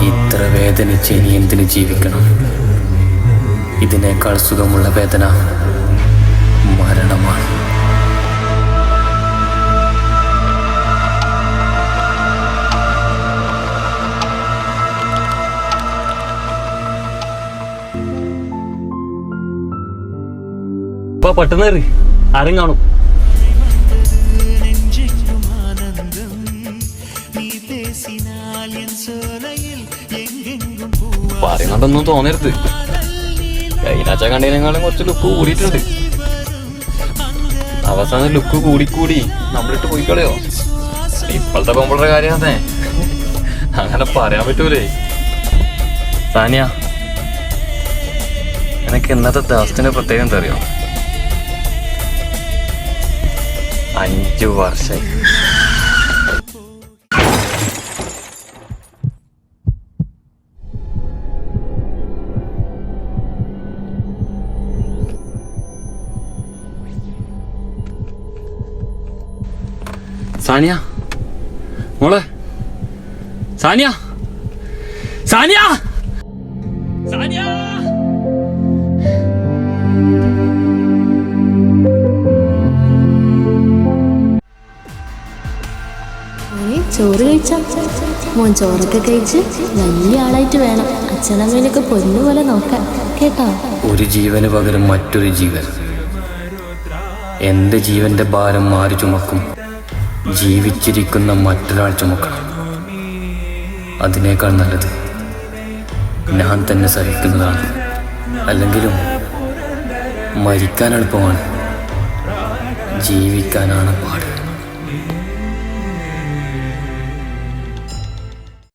ഇത്ര വേദനിച്ച് ഇനി എന്തിനു ജീവിക്കണം? ഇതിനേക്കാൾ സുഖമുള്ള വേദന മരണമാണ്. പെട്ടെന്ന് കയറി, ആരും കാണും. പറയുന്നുണ്ടൊന്നും തോന്നരുത്. കഴിഞ്ഞാച്ച കണ്ടതിനേക്കാളും കുറച്ച് ലുക്ക് കൂടിയിട്ടുണ്ട്. അവസാനം ലുക്ക് കൂടിക്കൂടി നമ്മളിട്ട് പോയി കളയോ? ഇപ്പോഴത്തെ പെമ്പളുടെ കാര്യം അതെ, അങ്ങനെ പറയാൻ പറ്റൂലേ. സാനിയ, എനിക്ക് ഇന്നത്തെ ദിവസത്തിന്റെ പ്രത്യേകം എന്താ അറിയോ? 5 വർഷമായി. സാനിയ മോളെ, സാനിയ, സാനിയ, സാനിയ. ചോറ് കഴിച്ചാ? മോൻ ചോറൊക്കെ കഴിച്ച് വലിയ ആളായിട്ട് വേണം അച്ഛനമ്മേനൊക്കെ പൊന്നുപോലെ നോക്കാൻ, കേട്ടോ? ഒരു ജീവന് പകരം മറ്റൊരു ജീവൻ. എന്റെ ജീവന്റെ ഭാരം ആര് ചുമക്കും? ജീവിച്ചിരിക്കുന്ന മറ്റൊരാൾ ചുമക്കണം. അതിനേക്കാൾ നല്ലത് ഞാൻ തന്നെ സഹിക്കുന്നതാണ്. അല്ലെങ്കിലും മരിക്കാൻ എളുപ്പമാണ്, ജീവിക്കാനാണ് പാട്.